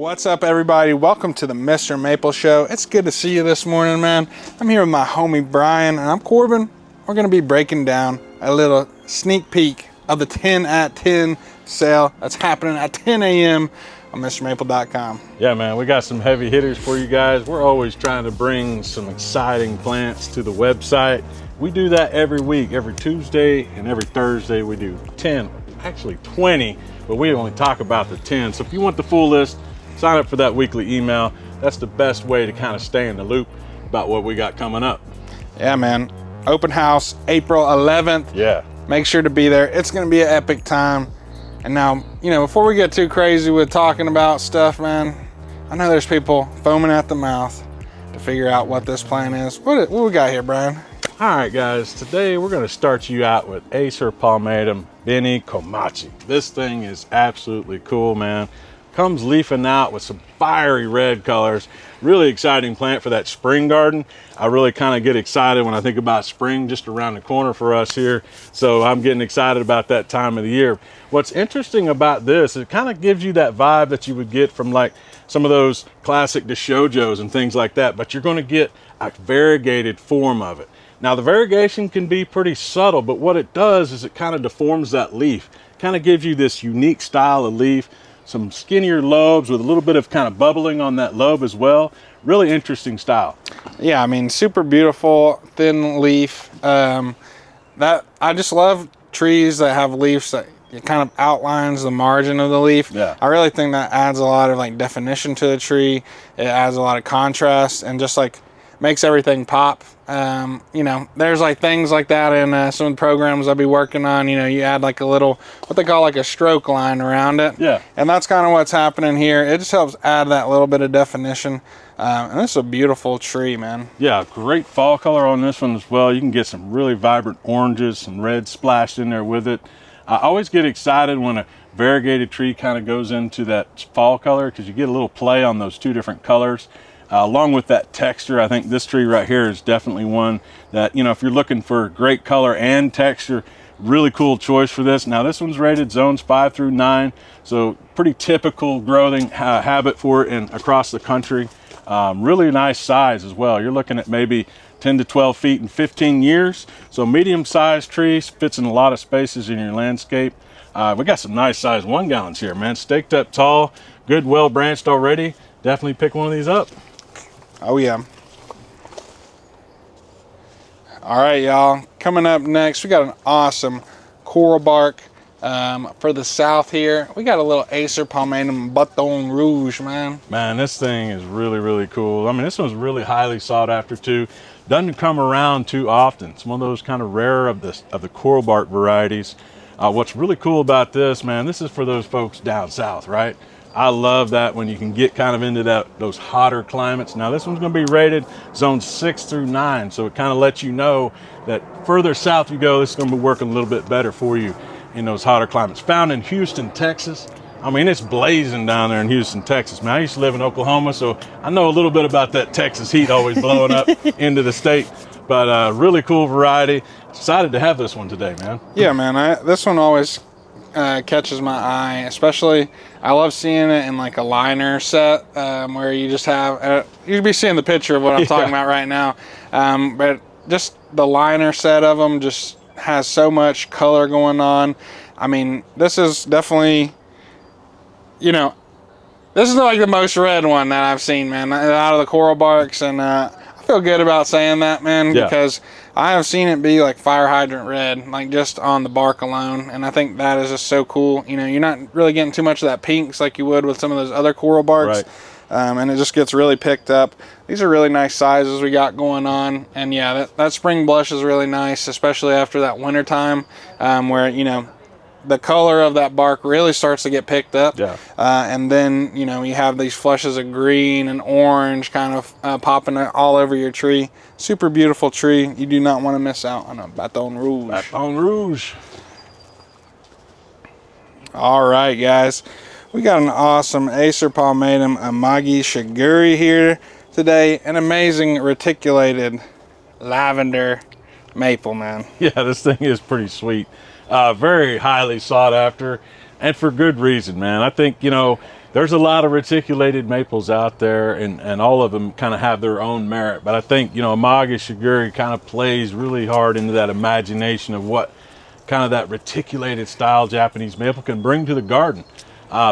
What's up, everybody? Welcome to the MrMaple Show. It's good to see you this morning, man. I'm here with my homie Brian, and I'm Corbin. We're going to be breaking down a little sneak peek of the 10 at 10 sale that's happening at 10 a.m. on MrMaple.com. Yeah, man, we got some heavy hitters for you guys. We're always trying to bring some exciting plants to the website. We do that every week, every Tuesday and every Thursday. We do 10, actually 20, but we only talk about the 10. So if you want the full list, sign up for that weekly email. That's the best way to kind of stay in the loop about what we got coming up. Yeah, man. Open house, April 11th. Yeah. Make sure to be there. It's going to be an epic time. And now, before we get too crazy with talking about stuff, man, I know there's people foaming at the mouth to figure out what this plan is. What we got here, Brian? All right, guys. Today we're going to start you out with Acer Palmatum Beni Komachi. This thing is absolutely cool, man. Comes leafing out with some fiery red colors. Really exciting plant for that spring garden. I really kind of get excited when I think about spring just around the corner for us here. So I'm getting excited about that time of the year. What's interesting about this, it kind of gives you that vibe that you would get from like some of those classic Deshojos and things like that, but you're going to get a variegated form of it. Now the variegation can be pretty subtle, but what it does is it kind of deforms that leaf. Kind of gives you this unique style of leaf. Some skinnier lobes with a little bit of kind of bubbling on that lobe as well. Really interesting style. Yeah, I mean, super beautiful, thin leaf. I just love trees that have leaves that it kind of outlines the margin of the leaf. Yeah. I really think that adds a lot of like definition to the tree. It adds a lot of contrast and just like makes everything pop. There's like things like that in some of the programs I'll be working on. You add like a little, what they call like a stroke line around it. Yeah. And that's kind of what's happening here. It just helps add that little bit of definition. And this is a beautiful tree, man. Yeah, great fall color on this one as well. You can get some really vibrant oranges, some red splashed in there with it. I always get excited when a variegated tree kind of goes into that fall color because you get a little play on those two different colors. Along with that texture, I think this tree right here is definitely one that, if you're looking for great color and texture, really cool choice for this. Now this one's rated zones 5 through 9, so pretty typical growing habit for it across the country. Really nice size as well. You're looking at maybe 10 to 12 feet in 15 years. So medium-sized trees, fits in a lot of spaces in your landscape. We got some nice sized 1 gallons here, man. Staked up tall, good, well branched already. Definitely pick one of these up. Oh yeah. All right, y'all. Coming up next, we got an awesome coral bark for the south here. We got a little Acer Palmatum Baton rouge, man. Man, this thing is really, really cool. I mean, this one's really highly sought after too. Doesn't come around too often. It's one of those kind of rare of the coral bark varieties. What's really cool about this, man, this is for those folks down south, right? I love that when you can get kind of into those hotter climates. Now this one's going to be rated zones 6 through 9, so it kind of lets you know that further south you go, this is going to be working a little bit better for you in those hotter climates. Found in Houston, Texas. I mean, it's blazing down there in Houston, Texas. Man, I used to live in Oklahoma, so I know a little bit about that Texas heat always blowing up into the state. But really cool variety. Excited to have this one today, man. Yeah, man. This one always catches my eye, especially I love seeing it in like a liner set where you just have you'd be seeing the picture of what I'm talking about right now, but just the liner set of them just has so much color going on. I mean, this is definitely, this is like the most red one that I've seen, man, out of the coral barks, and I feel good about saying that, man, because I have seen it be like fire hydrant red, like just on the bark alone, and I think that is just so cool. You're not really getting too much of that pinks like you would with some of those other coral barks, and it just gets really picked up. These are really nice sizes we got going on, and yeah, that spring blush is really nice, especially after that winter time, where the color of that bark really starts to get picked up. And then you have these flushes of green and orange kind of popping all over your tree. Super beautiful tree. You do not want to miss out on a Baton rouge. Baton rouge. All right, guys, we got an awesome Acer Palmatum Amagi shigure here today. An amazing reticulated lavender maple, man. Yeah, this thing is pretty sweet. Very highly sought after, and for good reason, man. I think, there's a lot of reticulated maples out there, and all of them kind of have their own merit. But I think, you know, Amagi shigure kind of plays really hard into that imagination of what kind of that reticulated style Japanese maple can bring to the garden.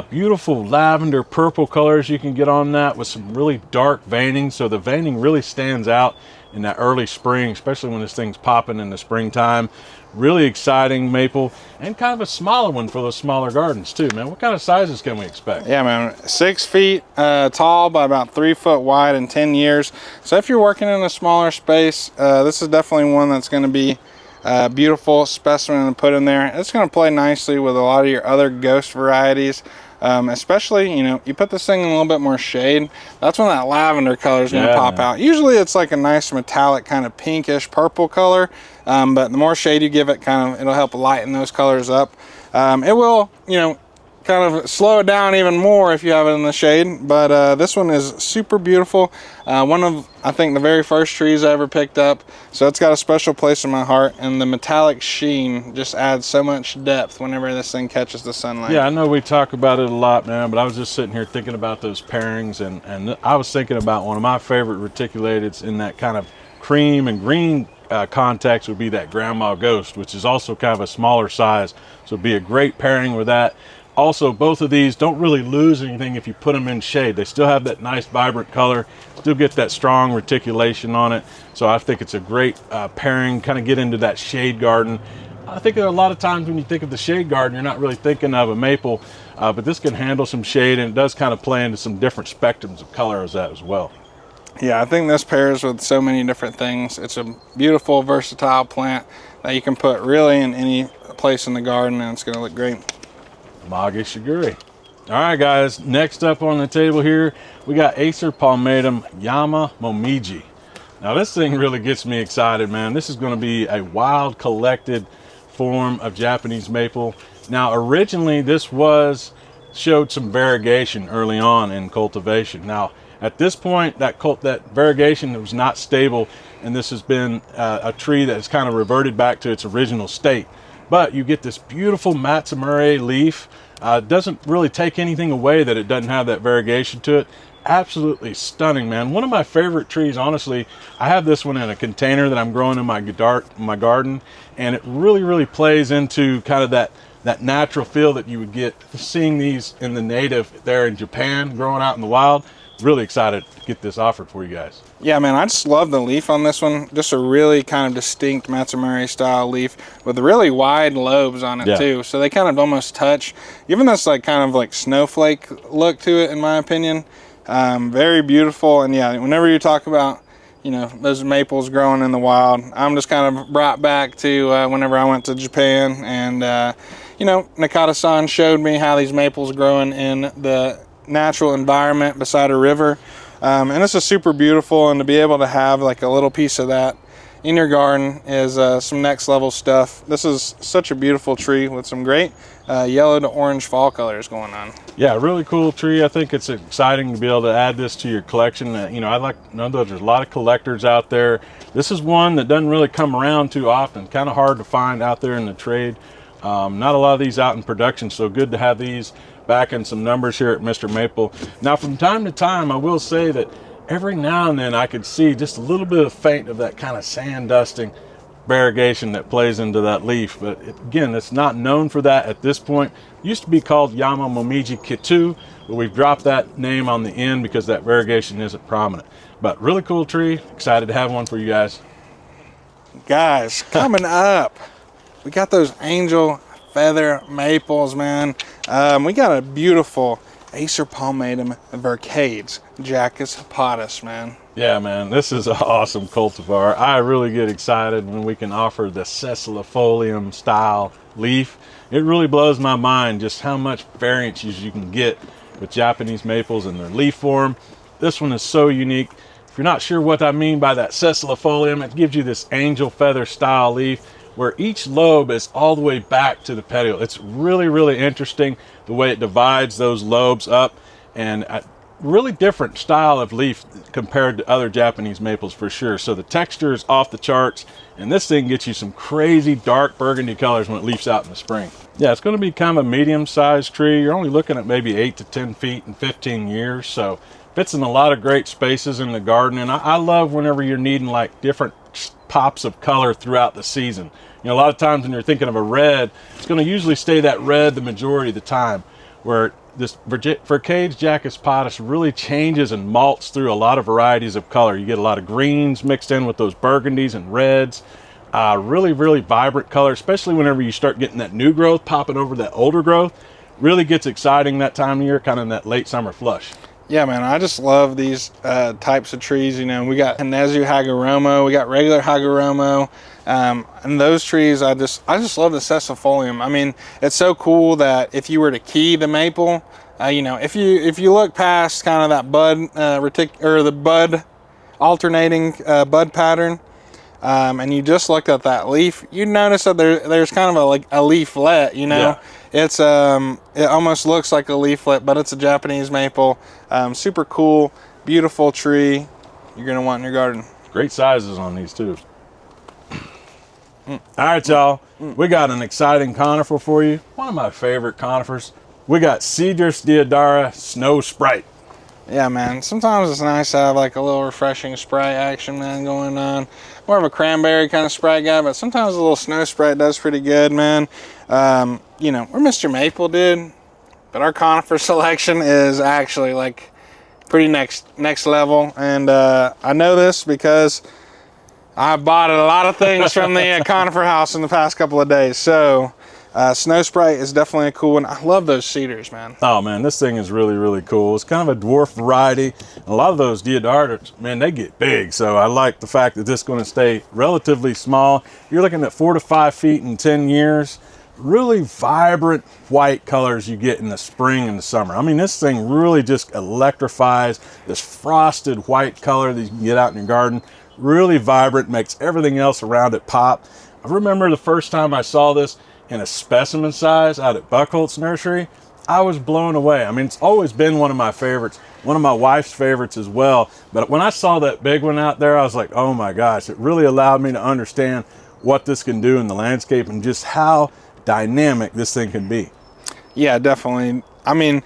Beautiful lavender purple colors you can get on that with some really dark veining, so the veining really stands out in that early spring, especially when this thing's popping in the springtime. Really exciting maple, and kind of a smaller one for those smaller gardens too, man. What kind of sizes can we expect? Yeah, man, 6 feet tall by about 3 foot wide and 10 years. So if you're working in a smaller space, this is definitely one that's going to be a beautiful specimen to put in there. It's going to play nicely with a lot of your other ghost varieties. Especially, you know, you put this thing in a little bit more shade, that's when that lavender color is going to pop out. Usually it's like a nice metallic kind of pinkish purple color, but the more shade you give it, it'll help lighten those colors up. It will, you know, kind of slow it down even more if you have it in the shade, but this one is super beautiful. One of, I think, the very first trees I ever picked up, so it's got a special place in my heart, and the metallic sheen just adds so much depth whenever this thing catches the sunlight. Yeah, I know we talk about it a lot, man, but I was just sitting here thinking about those pairings, and I was thinking about one of my favorite reticulateds in that kind of cream and green context would be that Grandma Ghost, which is also kind of a smaller size, so it'd be a great pairing with that. Also, both of these don't really lose anything if you put them in shade. They still have that nice vibrant color, still get that strong reticulation on it. So I think it's a great pairing, kind of get into that shade garden. I think there are a lot of times when you think of the shade garden, you're not really thinking of a maple, but this can handle some shade, and it does kind of play into some different spectrums of color as that as well. Yeah, I think this pairs with so many different things. It's a beautiful, versatile plant that you can put really in any place in the garden, and it's going to look great. Amagi shigure. All right, guys, next up on the table here, we got Acer Palmatum Yama Momiji. Now this thing really gets me excited, man. This is going to be a wild collected form of Japanese maple. Now originally this showed some variegation early on in cultivation. Now at this point, that variegation was not stable, and this has been a tree that has kind of reverted back to its original state. But you get this beautiful Matsumure leaf. Doesn't really take anything away that it doesn't have that variegation to it. Absolutely stunning, man. One of my favorite trees, honestly. I have this one in a container that I'm growing in my garden, and it really plays into kind of that natural feel that you would get seeing these in the native there in Japan, growing out in the wild. Really excited to get this offered for you guys. Yeah, man, I just love the leaf on this one. Just a really kind of distinct Matsumure style leaf with really wide lobes on it too. So they kind of almost touch, giving this like kind of like snowflake look to it, in my opinion. Very beautiful. And yeah, whenever you talk about, you know, those maples growing in the wild, I'm just kind of brought back to whenever I went to Japan, and you know, Nakata-san showed me how these maples growing in the natural environment beside a river, and this is super beautiful, and to be able to have like a little piece of that in your garden is some next level stuff. This is such a beautiful tree with some great yellow to orange fall colors going on. Yeah, really cool tree. I think it's exciting to be able to add this to your collection. You know, there's a lot of collectors out there. This is one that doesn't really come around too often, kind of hard to find out there in the trade. Not a lot of these out in production, so good to have these back in some numbers here at MrMaple. Now from time to time, I will say that every now and then I could see just a little bit of faint of that kind of sand dusting variegation that plays into that leaf, but again, it's not known for that at this point. It used to be called Yama Momiji Kitu, but we've dropped that name on the end because that variegation isn't prominent. But really cool tree, excited to have one for you guys. Guys, coming up, we got those angel feather maples, man. We got a beautiful Acer Palmatum Verkades Jackus Potus, man. Yeah, man, this is an awesome cultivar. I really get excited when we can offer the sessilifolium style leaf. It really blows my mind just how much variances you can get with Japanese maples in their leaf form. This one is so unique. If you're not sure what I mean by that sessilifolium, it gives you this angel feather style leaf where each lobe is all the way back to the petiole. It's really interesting the way it divides those lobes up, and a really different style of leaf compared to other Japanese maples for sure. So the texture is off the charts, and this thing gets you some crazy dark burgundy colors when it leaves out in the spring. Yeah, it's going to be kind of a medium-sized tree. You're only looking at maybe 8 to 10 feet in 15 years, so fits in a lot of great spaces in the garden. And I love whenever you're needing like different pops of color throughout the season. You know, a lot of times when you're thinking of a red, it's going to usually stay that red the majority of the time, where this Verkade's Jackus potash really changes and malts through a lot of varieties of color. You get a lot of greens mixed in with those burgundies and reds. Really, really vibrant color, especially whenever you start getting that new growth popping over that older growth. Really gets exciting that time of year, kind of in that late summer flush. Yeah, man, I just love these types of trees. You know, we got Hinezu Hagoromo, we got regular Hagoromo, and those trees, I just love the sessifolium. I mean, it's so cool that if you were to key the maple, you know, if you look past kind of that bud or the bud alternating bud pattern, and you just looked at that leaf, you'd notice that there's kind of a leaflet, you know. Yeah. It's it almost looks like a leaflet, but it's a Japanese maple. Super cool, beautiful tree. You're gonna want in your garden. Great sizes on these too. All right, y'all. We got an exciting conifer for you. One of my favorite conifers. We got Cedrus deodara Snow Sprite. Yeah, man. Sometimes it's nice to have like a little refreshing Sprite action, man, going on. More of a cranberry kind of Sprite guy, but sometimes a little Snow Sprite does pretty good, man. You know, we're MrMaple, dude, but our conifer selection is actually like pretty next level, and I know this because I bought a lot of things from the conifer house in the past couple of days. So Snow Sprite is definitely a cool one. I love those cedars, man. Oh man, this thing is really, really cool. It's kind of a dwarf variety. A lot of those deodaras, man, they get big. So I like the fact that this is going to stay relatively small. You're looking at 4 to 5 feet in 10 years. Really vibrant white colors you get in the spring and the summer. I mean, this thing really just electrifies. This frosted white color that you can get out in your garden. Really vibrant, makes everything else around it pop. I remember the first time I saw this in a specimen size out at Buckholtz Nursery. I was blown away. I mean, it's always been one of my favorites, one of my wife's favorites as well. But when I saw that big one out there, I was like, oh my gosh, it really allowed me to understand what this can do in the landscape and just how dynamic this thing can be. Yeah, definitely. I mean,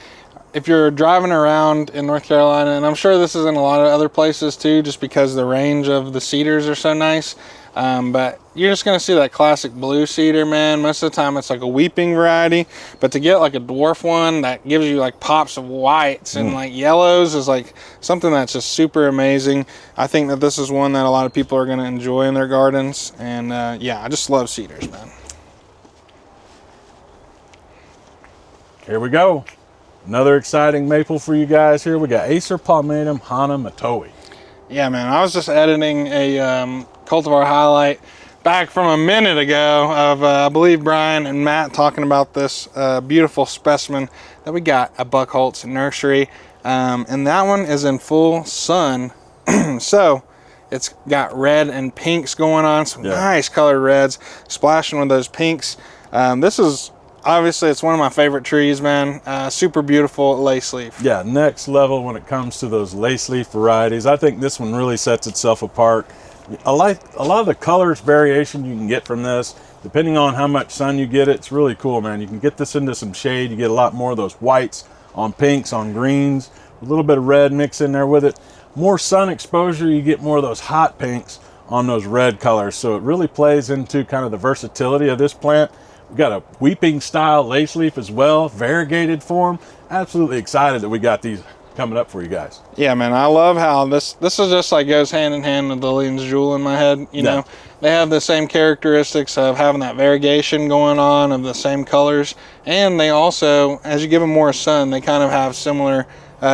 if you're driving around in North Carolina, and I'm sure this is in a lot of other places too, just because the range of the cedars are so nice, but you're just going to see that classic blue cedar, man. Most of the time it's like a weeping variety, but to get like a dwarf one that gives you like pops of whites and like yellows is like something that's just super amazing. I think that this is one that a lot of people are going to enjoy in their gardens, and yeah, I just love cedars, man. Here we go. Another exciting maple for you guys here. We got Acer Palmatum Hana matoi. Yeah, man. I was just editing a cultivar highlight back from a minute ago of, I believe, Brian and Matt talking about this beautiful specimen that we got at Buckholtz Nursery. And that one is in full sun. So it's got red and pinks going on. Some nice colored reds splashing with those pinks. This is... Obviously, it's one of my favorite trees, man. Super beautiful lace leaf. Yeah, next level when it comes to those lace leaf varieties. I think this one really sets itself apart. I like a lot of the colors variation you can get from this. Depending on how much sun you get, it's really cool, man. You can get this into some shade. You get a lot more of those whites on pinks, on greens, a little bit of red mixed in there with it. More sun exposure, you get more of those hot pinks on those red colors. So it really plays into kind of the versatility of this plant. We've got a weeping style lace leaf as well, variegated form. Absolutely excited that we got these coming up for you guys. Yeah, man, I love how this is just like goes hand in hand with Lillian's Jewel in my head. You know, they have the same characteristics of having that variegation going on of the same colors, and they also, as you give them more sun, they kind of have similar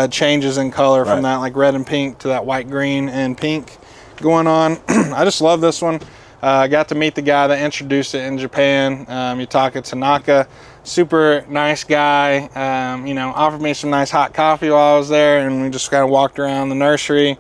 changes in color from that like red and pink to that white, green, and pink going on. I just love this one. I got to meet the guy that introduced it in Japan, Yutaka Tanaka. Super nice guy. You know, offered me some nice hot coffee while I was there, and we just kind of walked around the nursery.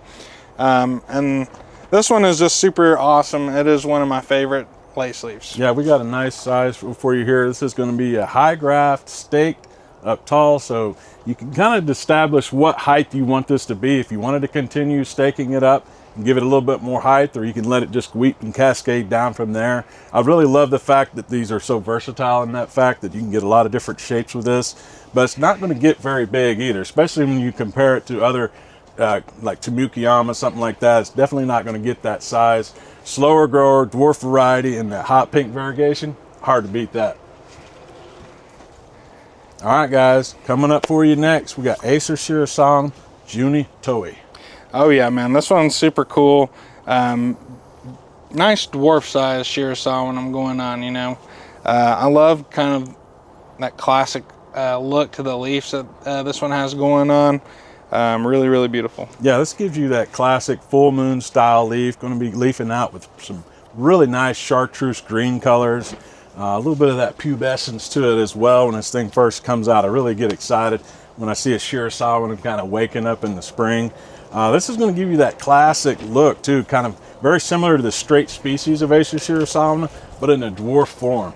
And this one is just super awesome. It is one of my favorite lace leaves. Yeah, we got a nice size for you here. This is going to be a high graft staked up tall, so you can kind of establish what height you want this to be. If you wanted to continue staking it up and give it a little bit more height, or you can let it just weep and cascade down from there. I really love the fact that these are so versatile in that fact that you can get a lot of different shapes with this, but it's not going to get very big either, especially when you compare it to other like Yama, something like that. It's definitely not going to get that size. Slower grower, dwarf variety, and that hot pink variegation, hard to beat that. All right, guys, coming up for you next, we got Acer Junihitoe. Oh yeah, man, this one's super cool. Nice dwarf size Shirasawa going on, you know. I love kind of that classic look to the leaves that this one has going on. Really, really beautiful. Yeah, this gives you that classic full moon style leaf. Going to be leafing out with some really nice chartreuse green colors. A little bit of that pubescence to it as well when this thing first comes out. I really get excited when I see a Shirasawa when I'm kind of waking up in the spring. This is going to give you that classic look too, kind of very similar to the straight species of Acer Shirasawa, but in a dwarf form.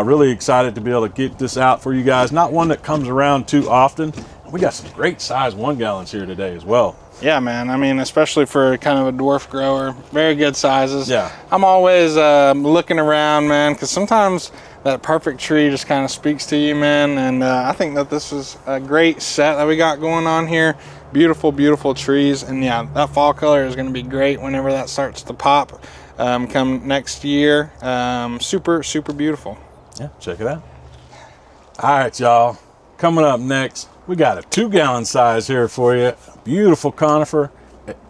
Really excited to be able to get this out for you guys. Not one that comes around too often. We got some great size 1 gallons here today as well. Yeah, man. I mean, especially for kind of a dwarf grower, very good sizes. Yeah. I'm always looking around, man, because sometimes that perfect tree just kind of speaks to you, man. And I think that this is a great set that we got going on here. Beautiful, beautiful trees. And yeah, that fall color is going to be great whenever that starts to pop come next year. Super, super beautiful. Yeah, check it out. All right, y'all. Coming up next, we got a 2 gallon size here for you. Beautiful conifer,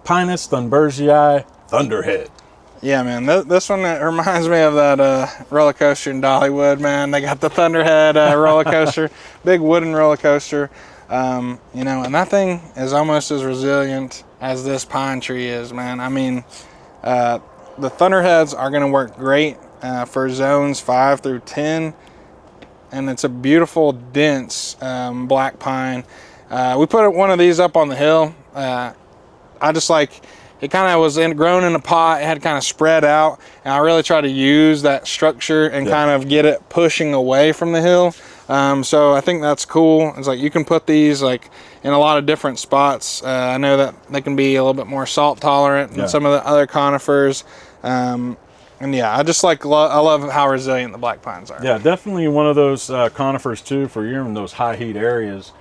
Pinus thunbergii Thunderhead. Yeah, man, this one reminds me of that roller coaster in Dollywood, man. They got the Thunderhead roller coaster, big wooden roller coaster. You know, and that thing is almost as resilient as this pine tree is, man. I mean, the Thunderheads are going to work great for zones 5 through 10. And it's a beautiful, dense black pine. We put one of these up on the hill. I just like, it kind of was grown in a pot. It had kind of spread out. And I really try to use that structure and kind of get it pushing away from the hill. So I think that's cool. It's like you can put these like in a lot of different spots. I know that they can be a little bit more salt tolerant than some of the other conifers. And yeah, I just like, I love how resilient the black pines are. Yeah, definitely one of those conifers too for you're in those high heat areas.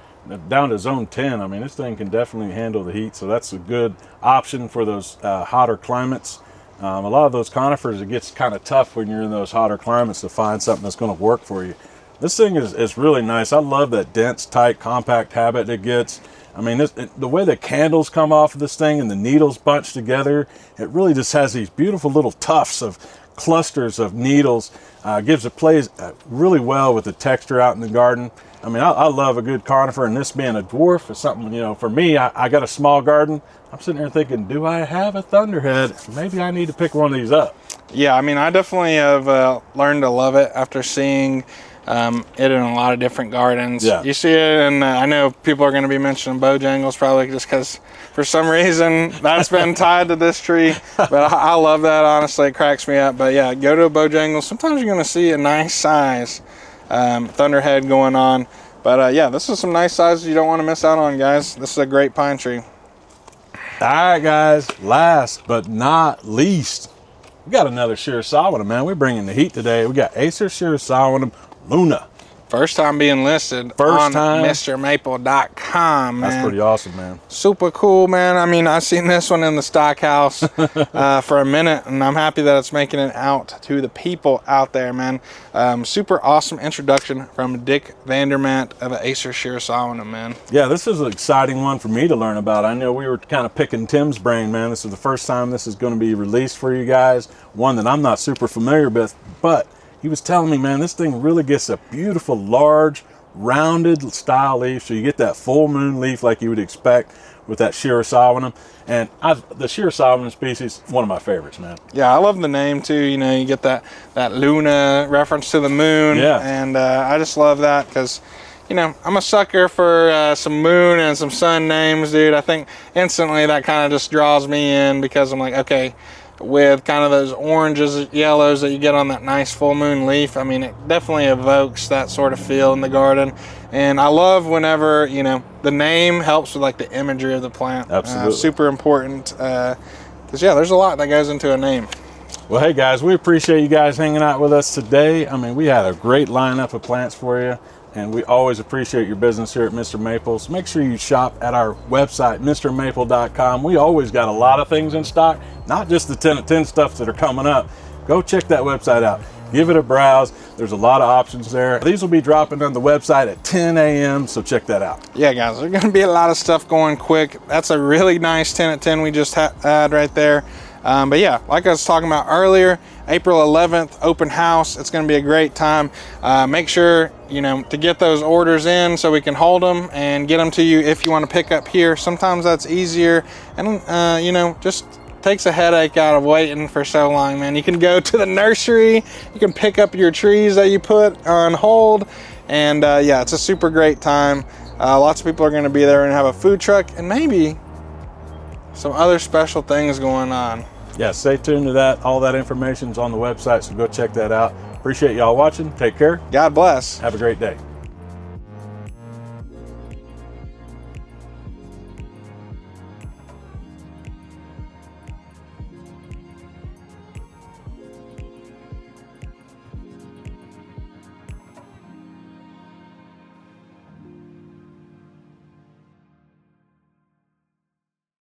Down to zone 10, I mean, this thing can definitely handle the heat. So that's a good option for those hotter climates. A lot of those conifers, it gets kind of tough when you're in those hotter climates to find something that's going to work for you. This thing is really nice. I love that dense, tight, compact habit it gets. I mean, the way the candles come off of this thing and the needles bunch together, it really just has these beautiful little tufts of clusters of needles. It plays really well with the texture out in the garden. I mean, I love a good conifer, and this being a dwarf is something, you know, for me, I got a small garden. I'm sitting there thinking, do I have a Thunderhead? Maybe I need to pick one of these up. Yeah, I mean, I definitely have learned to love it after seeing it in a lot of different gardens. Yeah. You see it, and I know people are going to be mentioning Bojangles probably just because for some reason that's been tied to this tree. But I love that, honestly. It cracks me up. But yeah, go to a Bojangles. Sometimes you're going to see a nice size Thunderhead going on. But yeah, this is some nice sizes you don't want to miss out on, guys. This is a great pine tree. All right, guys. Last but not least, we got another Shirasawa, man. We're bringing the heat today. We got Acer Shirasawa Luna. First time being listed on MrMaple.com, man. That's pretty awesome, man. Super cool, man. I mean, I've seen this one in the stock house for a minute, and I'm happy that it's making it out to the people out there, man. Super awesome introduction from Dick Vandermaat of Acer Shirasawa, man. Yeah, this is an exciting one for me to learn about. I know we were kind of picking Tim's brain, man. This is the first time this is going to be released for you guys. One that I'm not super familiar with, but he was telling me, man, this thing really gets a beautiful, large, rounded style leaf. So you get that full moon leaf like you would expect with that Shirasawa. And the Shirasawa species, one of my favorites, man. Yeah, I love the name too. You know, you get that Luna reference to the moon. Yeah. And I just love that because, you know, I'm a sucker for some moon and some sun names, dude. I think instantly that kind of just draws me in because I'm like, okay, with kind of those oranges, yellows that you get on that nice full moon leaf. I mean, it definitely evokes that sort of feel in the garden. And I love whenever, you know, the name helps with like the imagery of the plant. Absolutely. Super important. Because yeah, there's a lot that goes into a name. Well, hey guys, we appreciate you guys hanging out with us today. I mean, we had a great lineup of plants for you, and we always appreciate your business here at Mr. Maples. Make sure you shop at our website, MrMaple.com. We always got a lot of things in stock, not just the 10 of 10 stuff that are coming up. Go check that website out. Give it a browse. There's a lot of options there. These will be dropping on the website at 10 a.m., so check that out. Yeah, guys, there's going to be a lot of stuff going quick. That's a really nice 10 of 10 we just had right there. But yeah, like I was talking about earlier, April 11th, open house. It's going to be a great time. Make sure, you know, to get those orders in so we can hold them and get them to you if you want to pick up here. Sometimes that's easier and, you know, just takes a headache out of waiting for so long, man. You can go to the nursery, you can pick up your trees that you put on hold, and yeah, it's a super great time. Lots of people are going to be there and have a food truck and maybe some other special things going on. Yeah, stay tuned to that. All that information's on the website, so go check that out. Appreciate y'all watching. Take care. God bless. Have a great day.